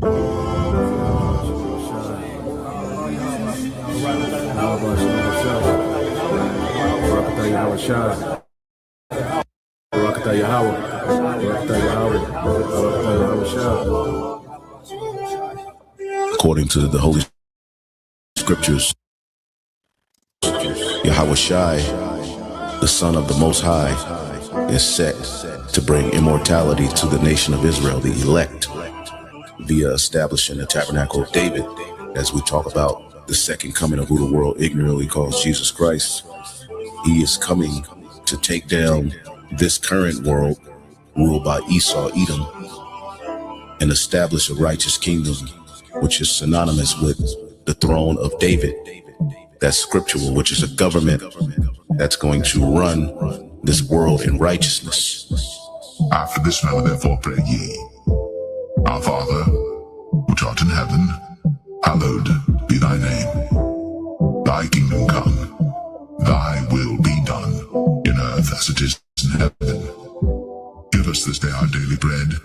According to the Holy Scriptures, Yahweh Shai, the Son of the Most High, is set to bring immortality to the nation of Israel, the elect, via establishing the tabernacle of David, as we talk about the second coming of who the world ignorantly calls Jesus Christ. He is coming to take down this current world ruled by Esau, Edom, and establish a righteous kingdom, which is synonymous with the throne of David. That's scriptural, which is a government that's going to run this world in righteousness. After this manner therefore pray ye, Our Father, which art in heaven, hallowed be thy name. Thy kingdom come, thy will be done, in earth as it is in heaven. Give us this day our daily bread,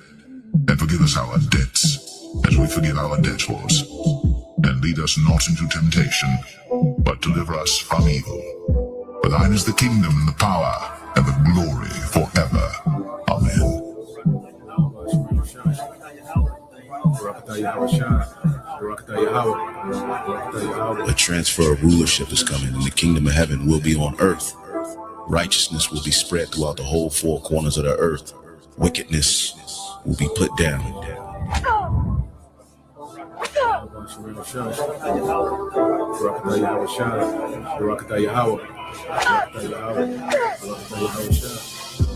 and forgive us our debts, as we forgive our debtors. And lead us not into temptation, but deliver us from evil. For thine is the kingdom, and the power, and the glory forever. Amen. A transfer of rulership is coming, and the kingdom of heaven will be on earth. Righteousness will be spread throughout the whole four corners of the earth. Wickedness will be put down.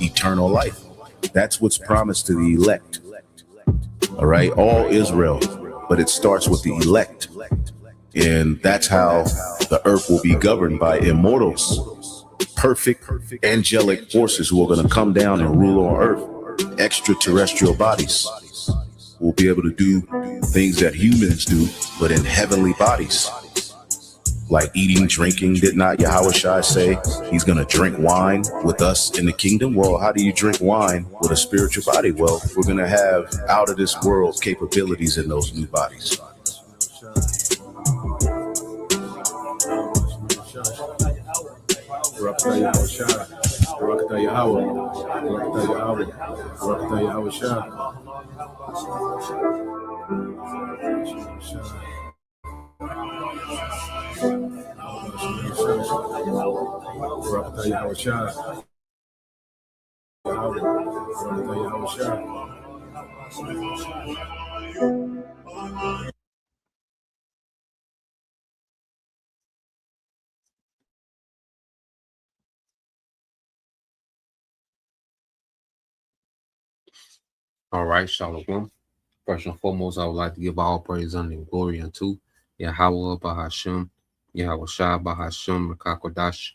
Eternal life. That's what's promised to the elect. All right, all Israel, but it starts with the elect. And that's how the earth will be governed by immortals, perfect angelic forces who are going to come down and rule on earth. Extraterrestrial bodies will be able to do things that humans do, but in heavenly bodies, like eating, drinking. Did not Yahweh Shai say he's going to drink wine with us in the kingdom? Well, how do you drink wine with a spiritual body? Well, we're going to have out of this world capabilities in those new bodies. All right, Shalom. First and foremost, I would like to give all praise and glory unto Yahweh Bahashem, Yahweh Shai Bahashem, Rakakodash,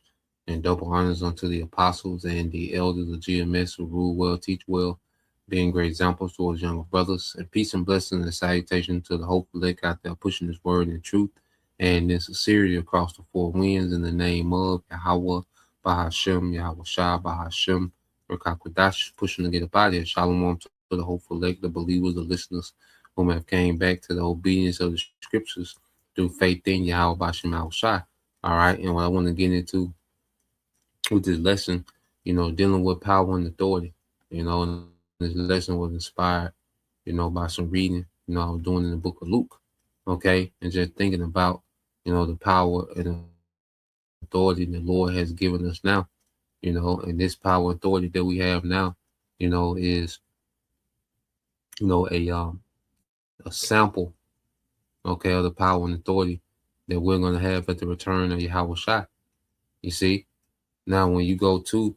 and double honors unto the apostles and the elders of GMS who rule well, teach well, being great examples towards younger brothers, and peace and blessing and salutation to the hopeful elect out there pushing this word in truth and in sincerity across the four winds in the name of Yahweh Bahashem, Yahweh Shai Bahashem, Rakakodash, pushing to get a body of Shalom to the hopeful elect, the believers, the listeners whom have came back to the obedience of the scriptures through faith in Yahweh Bashem Yahweh Shai. All right, and what I want to get into with this lesson, dealing with power and authority, and this lesson was inspired, by some reading, I was doing in the book of Luke, okay, and just thinking about, the power and authority the Lord has given us now, and this power and authority that we have now, is a sample, okay, of the power and authority that we're going to have at the return of Yahweh Shai. You see, now when you go to,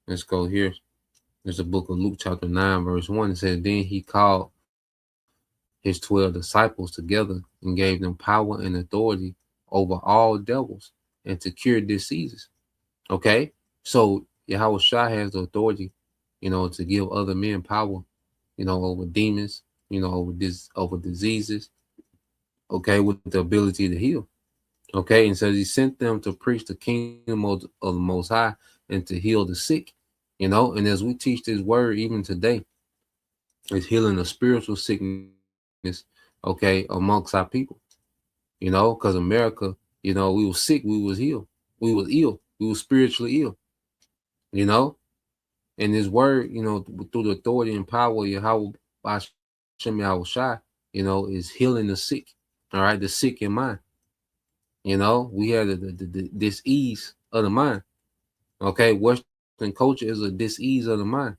let's go here, there's a book of Luke chapter 9, verse 1. It says, then he called his 12 disciples together and gave them power and authority over all devils and to cure diseases. Okay, so Yahweh Shai has the authority, to give other men power, over demons, over diseases, okay, with the ability to heal. Okay, and so he sent them to preach the kingdom of the Most High and to heal the sick, and as we teach this word even today, it's healing of spiritual sickness okay, amongst our people, you know, because America, you know, we was sick, we was healed, we was ill, we was spiritually ill, you know, and his word, you know, through the authority and power of Yahweh Hashem Yahweh Shai, you know, is healing the sick, all right, the sick in mind. You know, we had the dis-ease of the mind. Okay, Western culture is a dis-ease of the mind.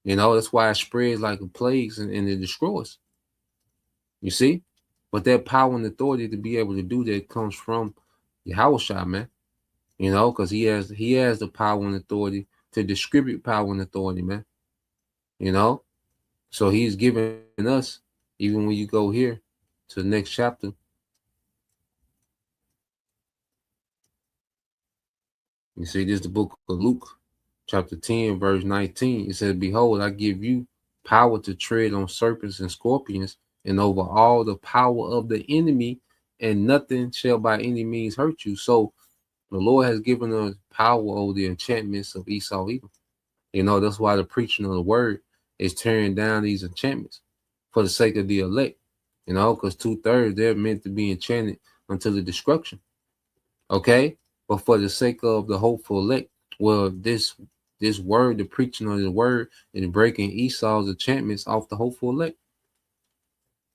You know, that's why it spreads like a plague and it destroys. You see? But that power and authority to be able to do that comes from Yahweh Shai, man. You know, because he has the power and authority to distribute power and authority, man. You know? So he's giving us, even when you go here to the next chapter. You see, this is the book of Luke, chapter 10, verse 19. It says, behold, I give you power to tread on serpents and scorpions and over all the power of the enemy, and nothing shall by any means hurt you. So the Lord has given us power over the enchantments of Esau Edom. You know, that's why the preaching of the word is tearing down these enchantments for the sake of the elect. You know, because 2/3, they're meant to be enchanted until the destruction. Okay? But for the sake of the hopeful elect, well, this word, the preaching of the word, is breaking Esau's enchantments off the hopeful elect.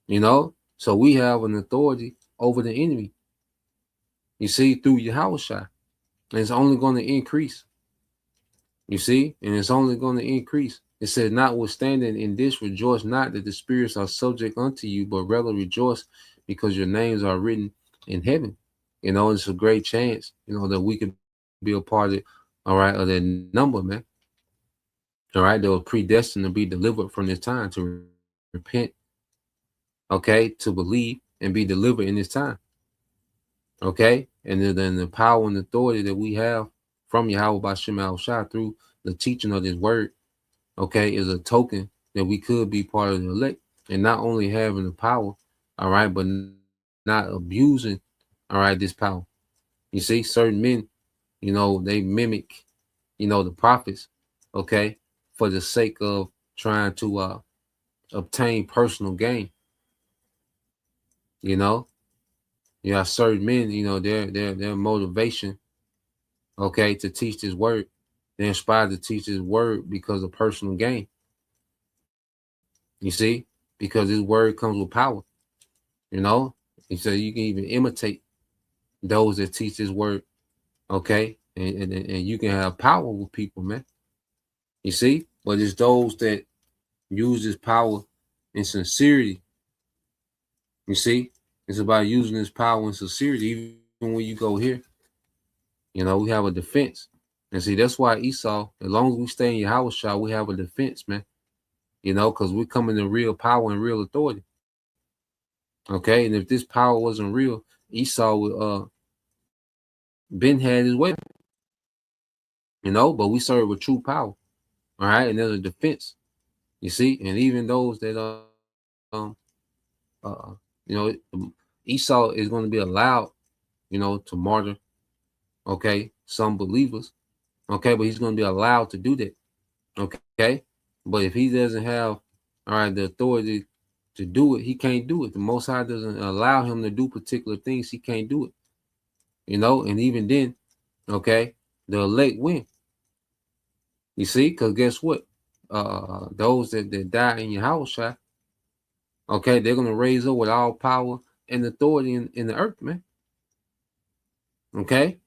You know, so we have an authority over the enemy. You see, through Yahweh Shai, and it's only going to increase. You see, and it's only going to increase. It says, notwithstanding in this, rejoice not that the spirits are subject unto you, but rather rejoice because your names are written in heaven. You know, it's a great chance, you know, that we could be a part of, all right, of that number, man. All right, they were predestined to be delivered from this time, to repent, okay, to believe and be delivered in this time. Okay, and then the power and authority that we have from Yahweh B'Shem Al-Shai through the teaching of this word, okay, is a token that we could be part of the elect, and not only having the power, all right, but not abusing, all right, this power. You see, certain men, you know, they mimic, you know, the prophets, okay, for the sake of trying to obtain personal gain. You know, you have certain men, you know, their motivation, okay, to teach this word. They're inspired to teach this word because of personal gain. You see, because this word comes with power. You know, and so you can even imitate those that teach this word, okay, and you can have power with people, man. You see, but it's those that use this power in sincerity. You see, it's about using this power in sincerity. Even when you go here, you know, we have a defense. And see, that's why Esau, as long as we stay in Yahweh Shai, we have a defense, man. You know, because we're coming in real power and real authority. Okay, and if this power wasn't real, Esau would been had his way. You know, but we serve with true power. All right, and there's a defense. You see, and even those that you know, Esau is going to be allowed, you know, to martyr, okay, some believers, okay, but he's going to be allowed to do that, okay, but if he doesn't have, all right, the authority to do it, he can't do it. The Most High doesn't allow him to do particular things. He can't do it, you know, and even then, okay, the elect win. You see, because guess what? Those that die in Yahweh Shai, okay, they're going to raise up with all power and authority in the earth, man. Okay,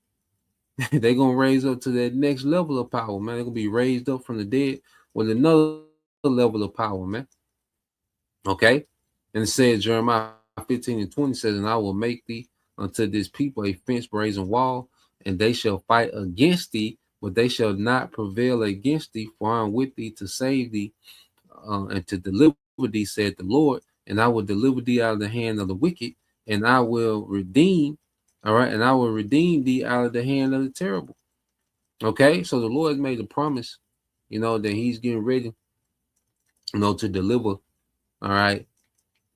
they're going to raise up to that next level of power, man. They're going to be raised up from the dead with another level of power, man. Okay, and it says, Jeremiah 15:20 says, and I will make thee unto this people a fence, brazen wall, and they shall fight against thee, but they shall not prevail against thee, for I am with thee to save thee and to deliver thee, said the Lord, and I will deliver thee out of the hand of the wicked, and I will redeem, all right, and I will redeem thee out of the hand of the terrible. Okay, so the Lord made a promise, you know, that he's getting ready, you know, to deliver, all right,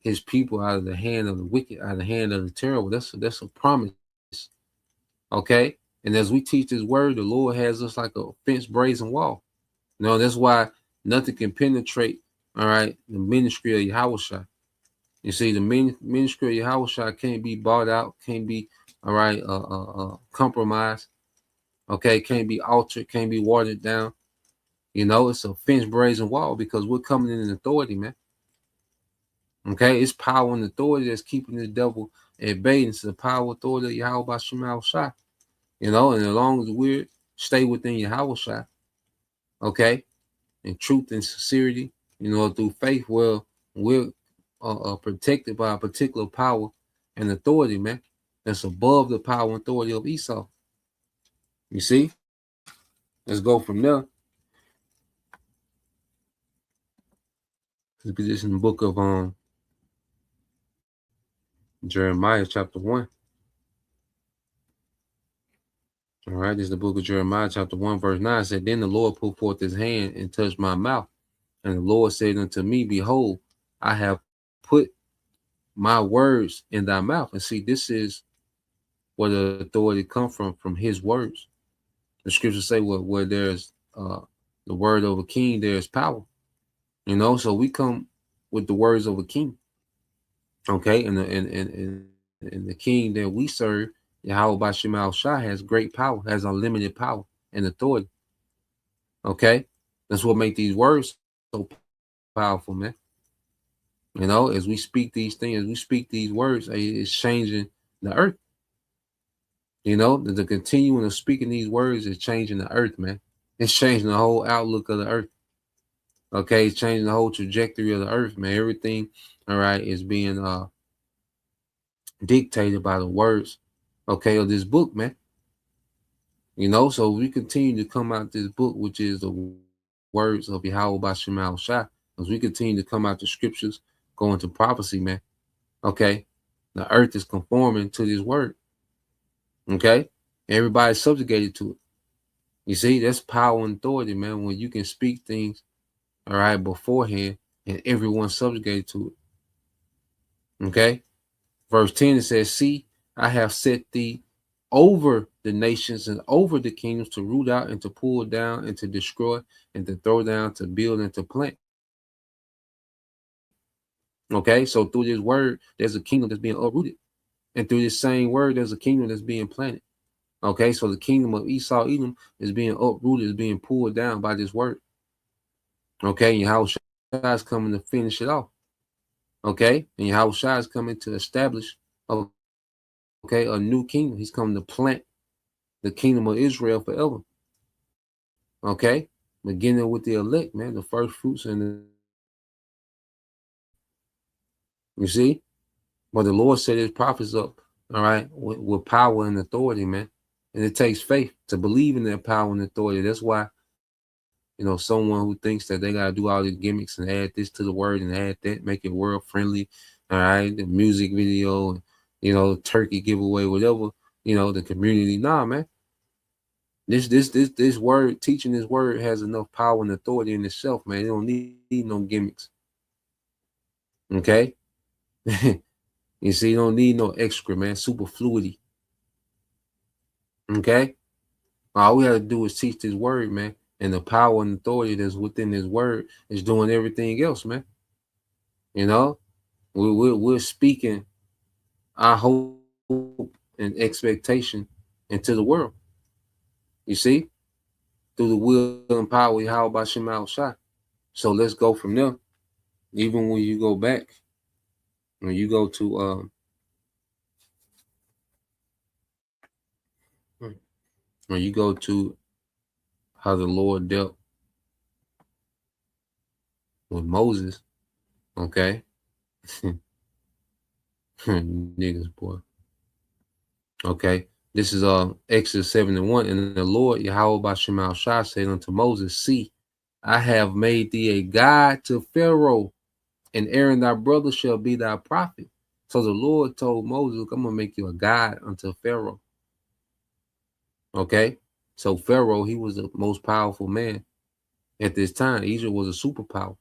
his people out of the hand of the wicked, out of the hand of the terrible. That's a promise. Okay, and as we teach this word, the Lord has us like a fence, brazen wall. You know, that's why nothing can penetrate, all right, the ministry of Yahweh Shai. You see, the ministry of Yahushua can't be bought out, can't be compromised. Okay, can't be altered, can't be watered down. You know, it's a fence brazen wall because we're coming in authority, man. Okay, it's power and authority that's keeping the devil at bay. It's the power authority of Yahweh Shema Shai. You know, and as long as we stay within Yahweh Shai, okay, and truth and sincerity, you know, through faith, well, we're protected by a particular power and authority, man, that's above the power and authority of Esau. You see? Let's go from there. Let's get this in the book of Jeremiah chapter 1. All right, this is the book of Jeremiah chapter 1, verse 9. It said, then the Lord put forth his hand and touched my mouth. And the Lord said unto me, behold, I have put my words in thy mouth. And see, this is where the authority come from his words. The scriptures say where there's the word of a king, there's power. You know, so we come with the words of a king. Okay, and the king that we serve, Yahweh Shema Shai, has great power, has unlimited power and authority. Okay, that's what makes these words so powerful, man. You know, as we speak these things, as we speak these words, it's changing the earth. You know, the continuing of speaking these words is changing the earth, man. It's changing the whole outlook of the earth. Okay, it's changing the whole trajectory of the earth, man. Everything, all right, is being dictated by the words, okay, of this book, man. You know, so we continue to come out this book, which is the words of Yahweh Shema Shai, as we continue to come out the scriptures, go into prophecy, man. Okay, the earth is conforming to this word. Okay, everybody's subjugated to it. You see, that's power and authority, man. When you can speak things, all right, beforehand, and everyone's subjugated to it. Okay, verse 10, it says, see, I have set thee over the nations and over the kingdoms to root out and to pull down and to destroy and to throw down, to build and to plant. Okay, so through this word, there's a kingdom that's being uprooted. And through this same word, there's a kingdom that's being planted. Okay, so the kingdom of Esau, Edom, is being uprooted, is being pulled down by this word. Okay, and Yahweh Shai is coming to finish it off. Okay, and Yahweh Shai is coming to establish, okay, a new kingdom. He's coming to plant the kingdom of Israel forever. Okay, beginning with the elect, man, the first fruits you see, but the Lord set his prophets up, all right, with power and authority, man. And it takes faith to believe in their power and authority. That's why, you know, someone who thinks that they got to do all these gimmicks and add this to the word and add that, make it world friendly, all right, the music video, and, you know, turkey giveaway, whatever, you know, the community. Nah, man. This word, teaching this word has enough power and authority in itself, man. It don't need no gimmicks. Okay? You see, you don't need no extra, man. Superfluity. Okay? All we have to do is teach this word, man. And the power and authority that's within this word is doing everything else, man. You know? We're speaking our hope and expectation into the world. You see? Through the will and power of Yahweh Shema Shai. So let's go from there. Even when you go back, when you go to when you go to how the Lord dealt with Moses, okay? Niggas, boy. Okay. This is Exodus 7:1. And the Lord Yahweh Shema Shai said unto Moses, see, I have made thee a guide to Pharaoh, and Aaron thy brother shall be thy prophet. So the Lord told Moses, I'm gonna make you a guide unto Pharaoh. Okay. So Pharaoh, he was the most powerful man at this time. Egypt was a superpower.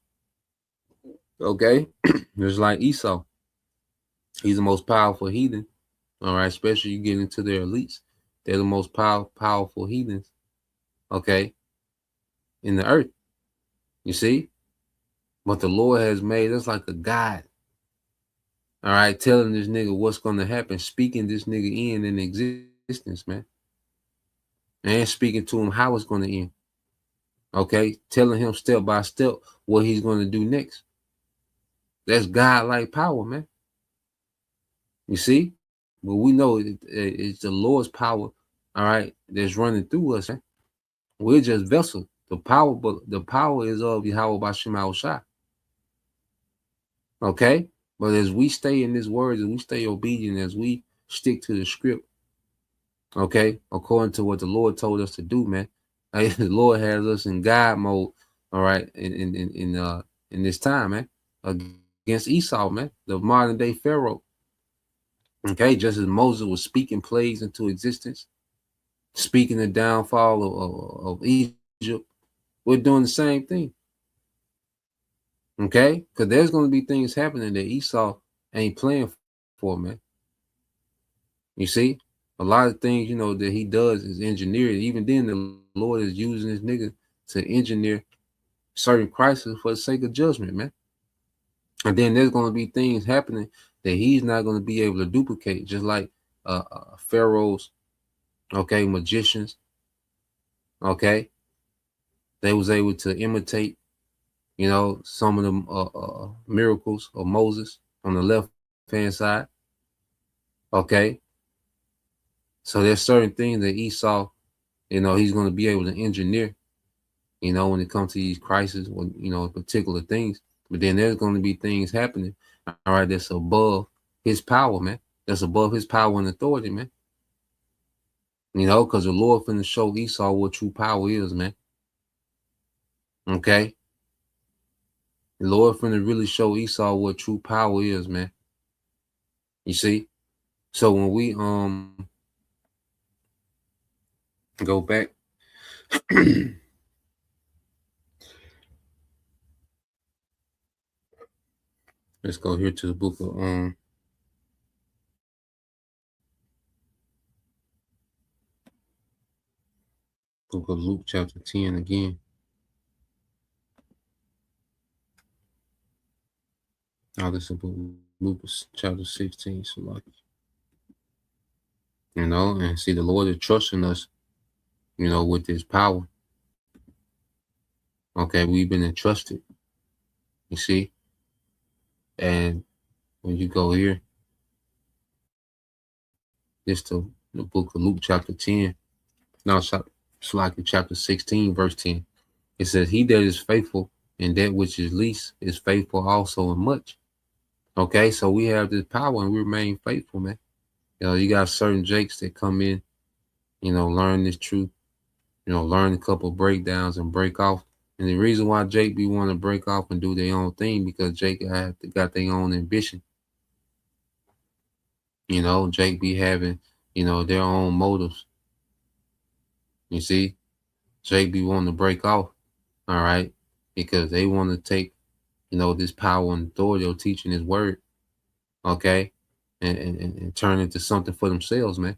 Okay. Just like Esau. He's the most powerful heathen. All right. Especially you get into their elites. They're the most powerful heathens. Okay. In the earth. You see? But the Lord has made us like a guide. All right, telling this nigga what's gonna happen, speaking this nigga in existence, man. And speaking to him how it's gonna end. Okay, telling him step by step what he's gonna do next. That's God-like power, man. You see? But we know it's the Lord's power, all right, that's running through us, man. We're just vessels. The power, but the power is of Yahweh Bashim Shai. Okay? But as we stay in this word, as we stay obedient, as we stick to the script, okay, according to what the Lord told us to do, man. The Lord has us in God mode, all right, in this time, man, against Esau, man, the modern day Pharaoh. Okay, just as Moses was speaking plagues into existence, speaking the downfall of Egypt, we're doing the same thing. Okay, because there's going to be things happening that Esau ain't playing for, man. You see, a lot of things, that he does is engineer. Even then, the Lord is using this nigga to engineer certain crises for the sake of judgment, man. And then there's going to be things happening that he's not going to be able to duplicate, just like Pharaoh's, okay, magicians, okay, they was able to imitate, some of the miracles of Moses on the left-hand side, okay. So there's certain things that Esau, he's going to be able to engineer, when it comes to these crises, when, particular things. But then there's going to be things happening, all right, that's above his power, man. That's above his power and authority, man. Because the Lord finna show Esau what true power is, man. Okay? The Lord finna really show Esau what true power is, man. You see? So when we go back let's go here to the book of Luke chapter 10 again. Now this is Luke chapter 16. So like, and see the Lord is trusting us, with his power. Okay, we've been entrusted. You see? And when you go here, this the book of Luke chapter 10. Now it's like chapter 16, verse 10. It says, he that is faithful in that which is least is faithful also in much. Okay, so we have this power and we remain faithful, man. You got certain Jakes that come in, learn this truth, learn a couple breakdowns and break off. And the reason why Jake be want to break off and do their own thing, because Jake got their own ambition. Jake be having, their own motives. You see, Jake be wanting to break off, all right, because they want to take, this power and authority of teaching his word, okay, and turn into something for themselves, man.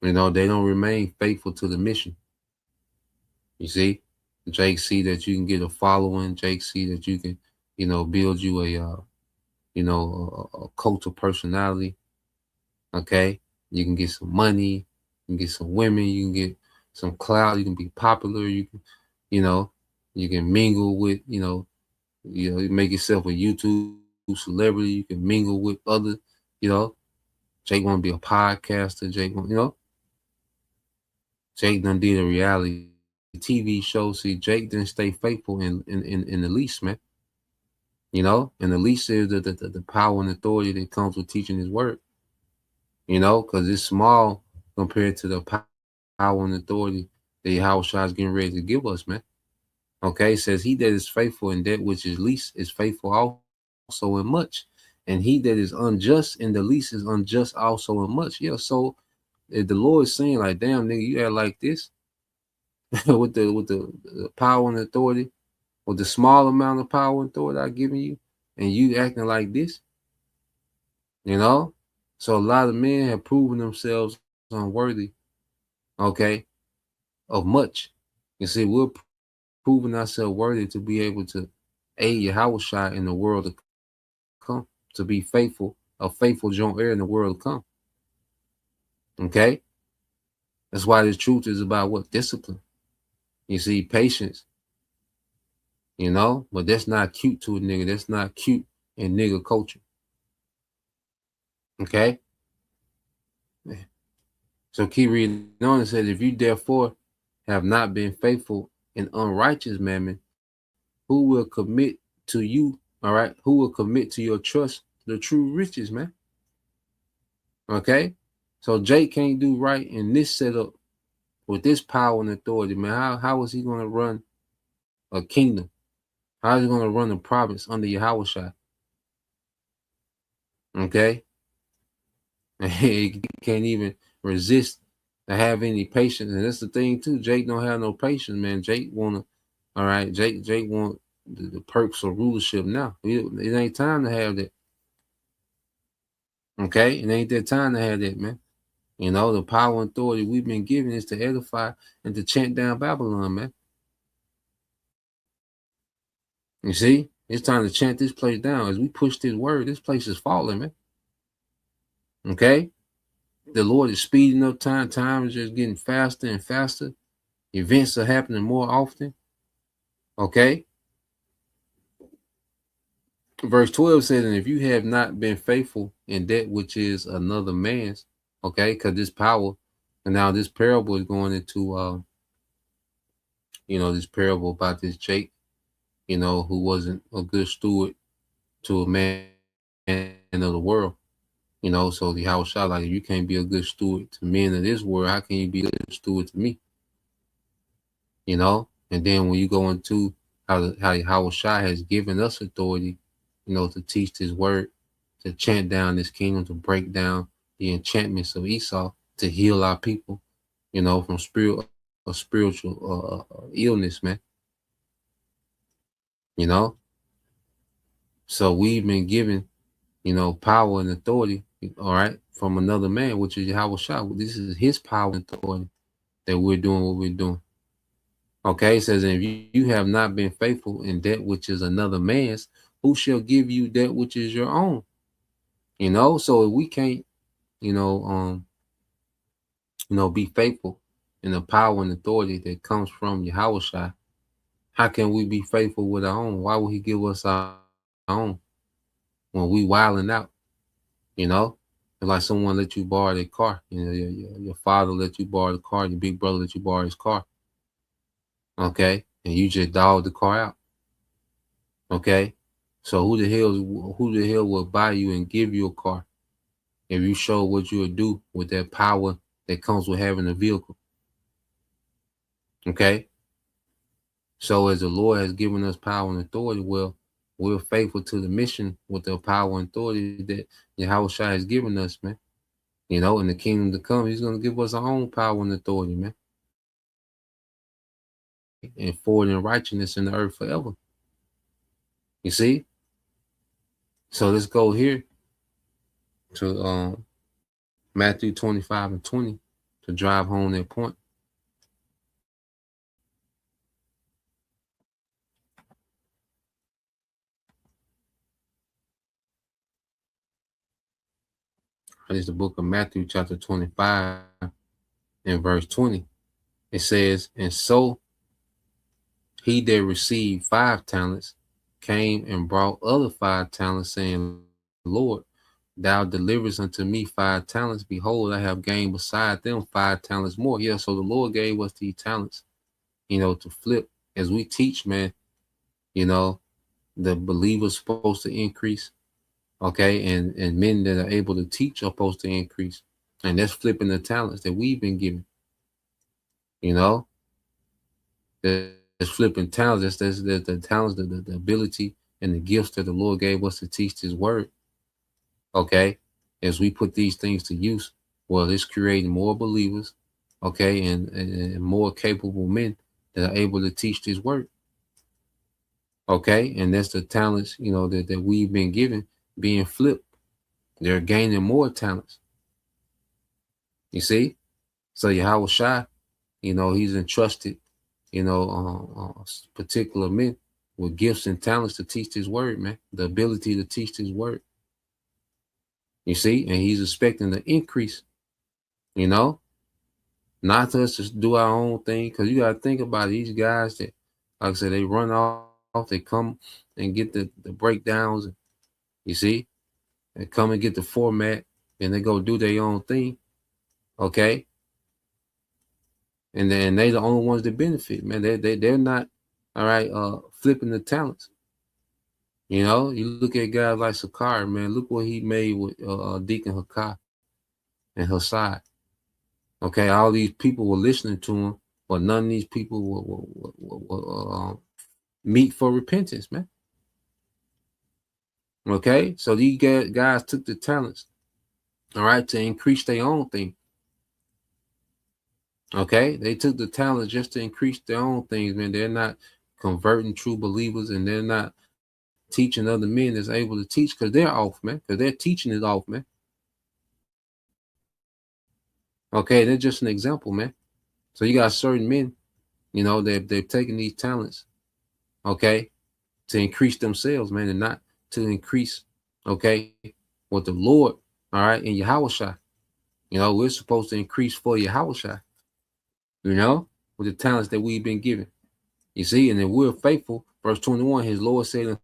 They don't remain faithful to the mission. You see, Jake see that you can get a following. Jake see that you can, build you a cult of personality. Okay, you can get some money, you can get some women, you can get some clout, you can be popular, you can, you can mingle with, you make yourself a YouTube celebrity, you can mingle with others, Jake want to be a podcaster, Jake want, Jake done did a reality TV show. See, Jake didn't stay faithful in the least, man. And the least is the power and authority that comes with teaching his word. Because it's small compared to the power and authority that Yahweh Shai is getting ready to give us, man. Okay, it says, he that is faithful in that which is least is faithful also in much. And he that is unjust in the least is unjust also in much. Yeah, so if the Lord is saying, like, damn, nigga, you act like this with the power and authority, with the small amount of power and authority I've given you, and you acting like this, So a lot of men have proven themselves unworthy, okay, of much. You see, we're proving ourselves worthy to be able to aid Yahweh Shai in the world to come. to be faithful, a faithful joint heir in the world to come. Okay? That's why this truth is about what? Discipline. You see, patience. But that's not cute to a nigga. That's not cute in nigga culture. Okay? So keep reading on. It says, if you therefore have not been faithful in unrighteous mammon, who will commit to you, all right? Who will commit to your trust the true riches, man? Okay? So Jake can't do right in this setup with this power and authority, man. How is he going to run a kingdom? How is he going to run a province under Yahushua? Okay? And he can't even resist to have any patience. And that's the thing too. Jake don't have no patience, man. Jake want the perks of rulership now. It ain't time to have that. Okay? It ain't that time to have that, man. The power and authority we've been given is to edify and to chant down Babylon, man. You see? It's time to chant this place down. As we push this word, this place is falling, man. Okay? The Lord is speeding up time. Time is just getting faster and faster. Events are happening more often. Okay? Verse 12 says, and if you have not been faithful in that which is another man's, okay, because this power, and now this parable is going into, this parable about this Jake, who wasn't a good steward to a man of the world. So the house shot like, if you can't be a good steward to men of this world, how can you be a good steward to me? And then when you go into how Yahushua has given us authority, to teach this word, to chant down this kingdom, to break down the enchantments of Esau, to heal our people, from spiritual illness, man. So we've been given, power and authority, all right, from another man, which is Yahushua. This is his power and authority that we're doing what we're doing. Okay, it says, if you have not been faithful in that which is another man's, who shall give you that which is your own? So if we can't, be faithful in the power and authority that comes from Yahushua, how can we be faithful with our own? Why would he give us our own when we wilding out? It's like someone let you borrow their car. Your father let you borrow the car. Your big brother let you borrow his car. Okay, and you just dog the car out. Okay, so who the hell will buy you and give you a car if you show what you'll do with that power that comes with having a vehicle? Okay, so as the Lord has given us power and authority, well, we're faithful to the mission with the power and authority that Yahushua has given us, man. In the kingdom to come, he's going to give us our own power and authority, man. And forward in righteousness in the earth forever. You see? So let's go here to Matthew 25 and 20 to drive home that point. It's the book of Matthew, chapter 25 and verse 20. It says, and so he that received 5 talents came and brought other 5 talents, saying, Lord, thou deliverest unto me 5 talents. Behold, I have gained beside them 5 talents more. Yeah, so the Lord gave us these talents, to flip. As we teach, man, the believers supposed to increase. Okay, and men that are able to teach are supposed to increase. And that's flipping the talents that we've been given. That's flipping talents. That's the talents, the ability and the gifts that the Lord gave us to teach his word. Okay, as we put these things to use, well, it's creating more believers, okay, and more capable men that are able to teach this word. Okay, and that's the talents, that we've been given being flipped. They're gaining more talents. You see? So Yahushua, he's entrusted, particular men with gifts and talents to teach his word, man. The ability to teach his word. You see, and he's expecting the increase, you know, not to us to do our own thing. Because you got to think about these guys that, like I said, they run off, they come and get the breakdowns, you see, and come and get the format, and they go do their own thing. Okay. And then they the only ones that benefit, man. They're not, all right, flipping the talents. You know, you look at guys like Sakari, man. Look what he made with Deacon Hakai and Hassad. Okay, all these people were listening to him, but none of these people were meet for repentance, man. Okay, so these guys took the talents, all right, to increase their own thing. Okay, they took the talents just to increase their own things, man. They're not converting true believers, and they're not teaching other men that's able to teach, because they're off, man. Because their teaching is off, man. Okay, they're just an example, man. So you got certain men, you know, they've taken these talents, okay, to increase themselves, man, and not to increase, okay, what the Lord, all right, in Yahushua. You know, we're supposed to increase for Yahushua, you know, with the talents that we've been given. You see, and if we're faithful, verse 21, his Lord said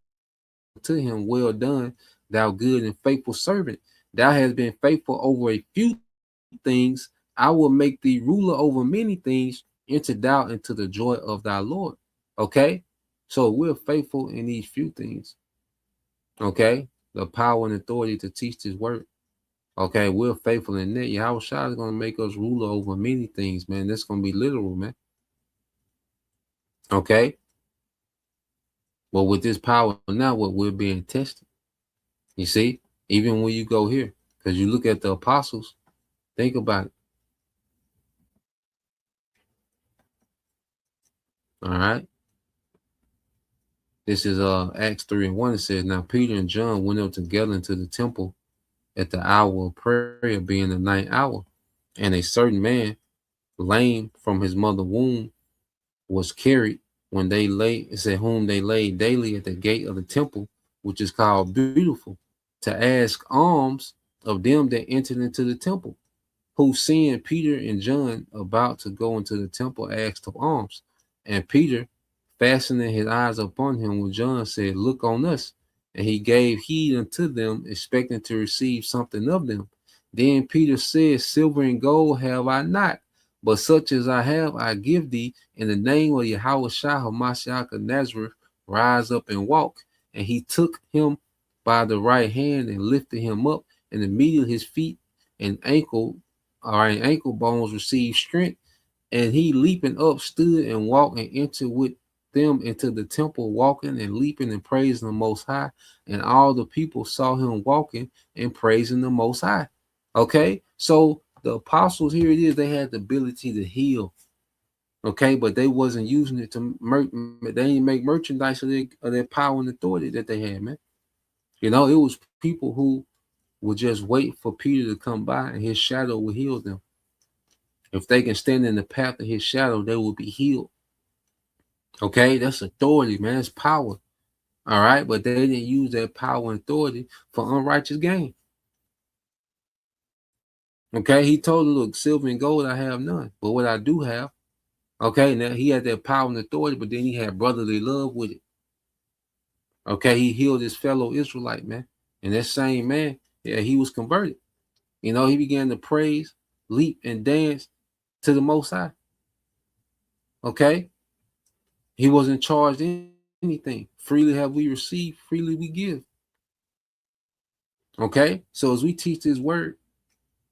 to him, well done, thou good and faithful servant. Thou hast been faithful over a few things. I will make thee ruler over many things. Enter thou into the joy of thy Lord. Okay, so we're faithful in these few things. Okay, the power and authority to teach his word. Okay, we're faithful in that. Yahushua is going to make us ruler over many things, man. That's going to be literal, man. Okay, but with this power now, what we're being tested. You see, even when you go here, because you look at the apostles, think about it. All right. This is Acts 3:1. It says, now Peter and John went up together into the temple at the hour of prayer, being the ninth hour. And a certain man, lame from his mother womb, was carried when they laid, it said, whom they laid daily at the gate of the temple, which is called Beautiful, to ask alms of them that entered into the temple, who seeing Peter and John about to go into the temple asked of alms. And Peter, fastening his eyes upon him with John, said, look on us. And he gave heed unto them, expecting to receive something of them. Then Peter said, silver and gold have I not, but such as I have, I give thee. In the name of Yahushua HaMashiach of Nazareth, rise up and walk. And he took him by the right hand and lifted him up, and immediately his feet and ankle bones received strength. And he leaping up stood and walked and entered with them into the temple, walking and leaping and praising the Most High. And all the people saw him walking and praising the Most High. Okay, so the apostles, here it is, they had the ability to heal. Okay, but they wasn't using it to they didn't make merchandise of their power and authority that they had, man. You know, it was people who would just wait for Peter to come by, and his shadow would heal them. If they can stand in the path of his shadow, they will be healed. Okay, that's authority, man. It's power. All right, but they didn't use that power and authority for unrighteous gain. Okay, he told them, look, silver and gold I have none, but what I do have. Okay, now he had that power and authority, but then he had brotherly love with it. Okay, he healed his fellow Israelite, man. And that same man, yeah, he was converted. You know, he began to praise, leap, and dance to the Most High. Okay, he wasn't charged anything. Freely have we received, freely we give. Okay, so as we teach this word,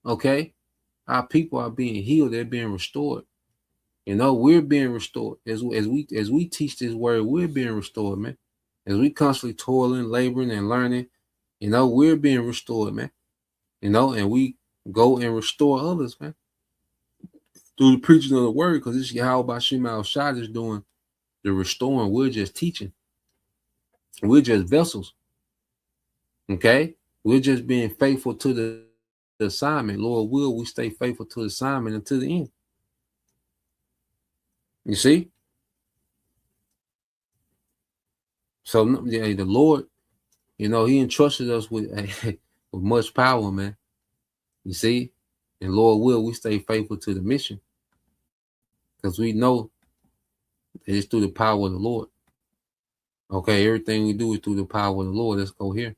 okay, our people are being healed, they're being restored. You know, we're being restored. As we teach this word, we're being restored, man. As we constantly toiling, laboring, and learning, you know, we're being restored, man. You know, and we go and restore others, man, through the preaching of the word, because this is Yahweh Shema Shah is doing the restoring. We're just teaching. We're just vessels. Okay? We're just being faithful to the assignment. Lord will, we stay faithful to the assignment until the end. You see? So yeah, the Lord, you know, he entrusted us with with much power, man. You see? And Lord will, we stay faithful to the mission. Because we know that it's through the power of the Lord. Okay, everything we do is through the power of the Lord. Let's go here.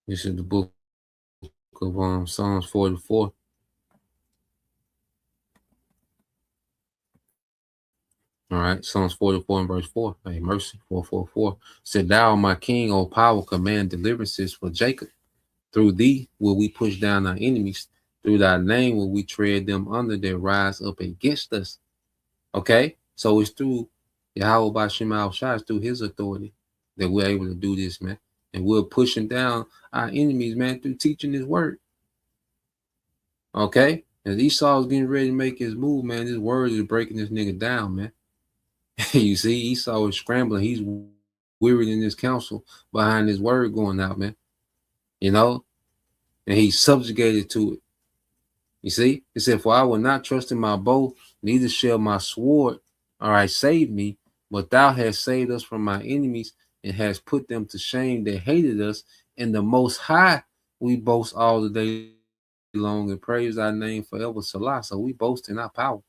This is the book of Psalms 44. All right, Psalms 44 and verse 4. Hey, mercy, 444. Said, Thou, my king, O power, command deliverances for Jacob. Through thee will we push down our enemies. Through thy name will we tread them under that rise up against us. Okay? So it's through Yahweh Bashim Al-Shai, it's through his authority that we're able to do this, man. And we're pushing down our enemies, man, through teaching his word. Okay? As Esau's getting ready to make his move, man, his word is breaking this nigga down, man. You see, Esau is scrambling. He's wearied in his counsel behind his word going out, man. You know? And he's subjugated to it. You see? It said, For I will not trust in my bow, neither shall my sword, all right, save me. But thou hast saved us from my enemies and hast put them to shame that hated us. In the Most High we boast all the day long and praise thy name forever, Salah. So we boast in our power.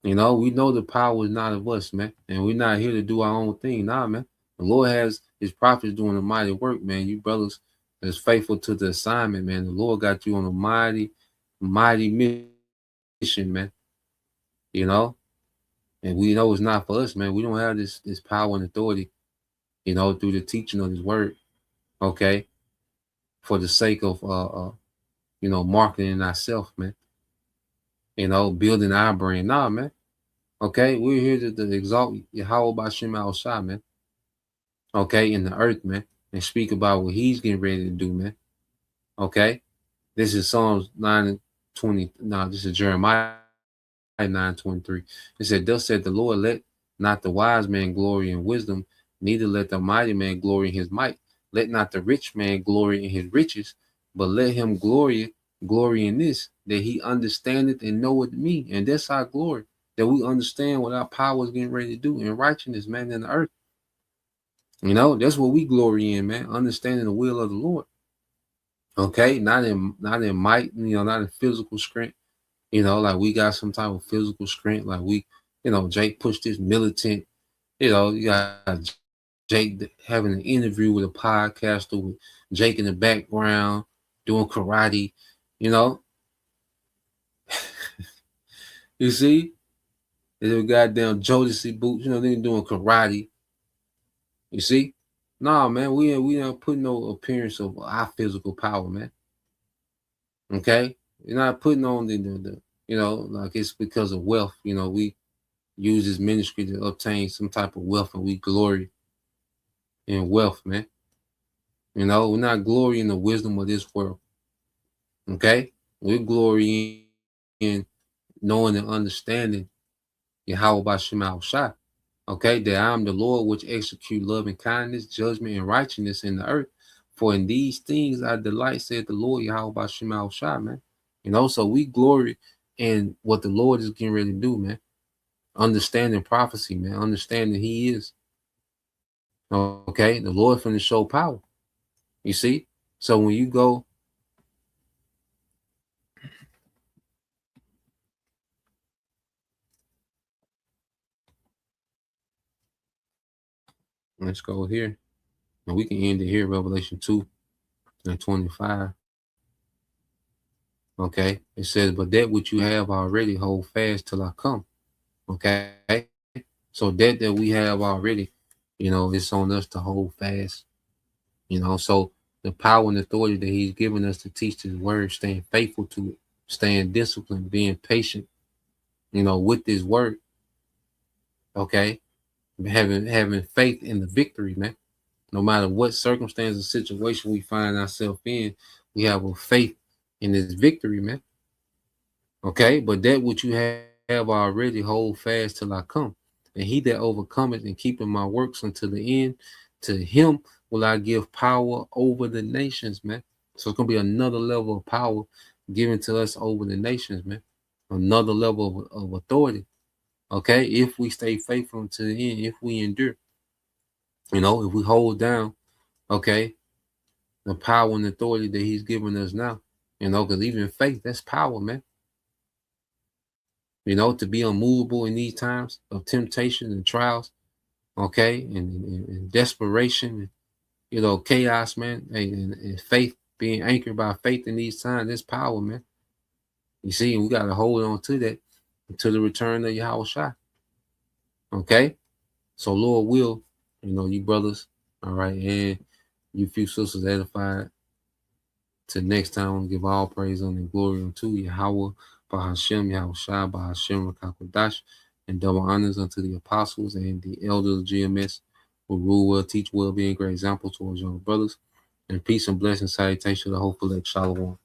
You know, we know the power is not of us, man. And we're not here to do our own thing. Nah, man. The Lord has his prophets doing a mighty work, man. You brothers that's faithful to the assignment, man. The Lord got you on a mighty mission, man. You know? And we know it's not for us, man. We don't have this power and authority, you know, through the teaching of his word. Okay. For the sake of you know, marketing ourselves, man. You know, building our brand. Nah, man. Okay, we're here to exalt Yahweh Bashim Al-Shai, man. Okay, in the earth, man. And speak about what he's getting ready to do, man. Okay. This is Psalms 9:20. No, this is Jeremiah 9:23. It said, Thus said the Lord, let not the wise man glory in wisdom, neither let the mighty man glory in his might. Let not the rich man glory in his riches, but let him glory in this, that he understandeth and knoweth me. And that's our glory, that we understand what our power is getting ready to do in righteousness, man, in the earth. You know, that's what we glory in, man, understanding the will of the Lord. Okay, not in might, you know, not in physical strength. You know, like we got some type of physical strength, like we, you know, Jake pushed this militant, you know, you got Jake having an interview with a podcaster with Jake in the background doing karate, you know. You see? They goddamn Jodeci boots, you know, they doing karate. You see? Nah, man, we don't put no appearance of our physical power, man. Okay? You're not putting on the you know, like it's because of wealth. You know, we use this ministry to obtain some type of wealth, and we glory in wealth, man. You know, we're not glorying in the wisdom of this world. Okay? We're glorying in knowing and understanding Yahweh Bashim Al-Shai. Okay, that I am the Lord which execute love and kindness, judgment and righteousness in the earth. For in these things I delight, said the Lord Yahweh Bashim Al-Shai, man. You know, so we glory in what the Lord is getting ready to do, man. Understanding prophecy, man. Understanding he is. Okay, the Lord finna show power. You see? So when you go, let's go here. And we can end it here, Revelation 2 and 25. Okay, it says, but that which you have already hold fast till I come. Okay, so that we have already, you know, it's on us to hold fast. You know, so the power and authority that he's given us to teach his word, staying faithful to it, staying disciplined, being patient, you know, with this word. Okay, having faith in the victory, man. No matter what circumstance or situation we find ourselves in, we have a faith in this victory, man. Okay, but that which you have already hold fast till I come. And he that overcometh and keeping my works until the end, to him will I give power over the nations, man. So it's gonna be another level of power given to us over the nations, man. Another level of authority. Okay, if we stay faithful to the end, if we endure, if we hold down, okay, the power and authority that he's given us now, because even faith, that's power, man. To be unmovable in these times of temptation and trials, okay, and desperation, chaos, man, and faith, being anchored by faith in these times, that's power, man. You see, we got to hold on to that until the return of Yahweh Shai. Okay? So, Lord will, you brothers, all right, and you few sisters edified. Till next time, give all praise and glory unto Yahweh, Bahashem, Yahweh Shai, Bahashem, Rakakwadash, and double honors unto the apostles and the elders of GMS who rule well, teach well, being great example towards young brothers. And peace and blessing, salutation to the hopeful elect. Shalom.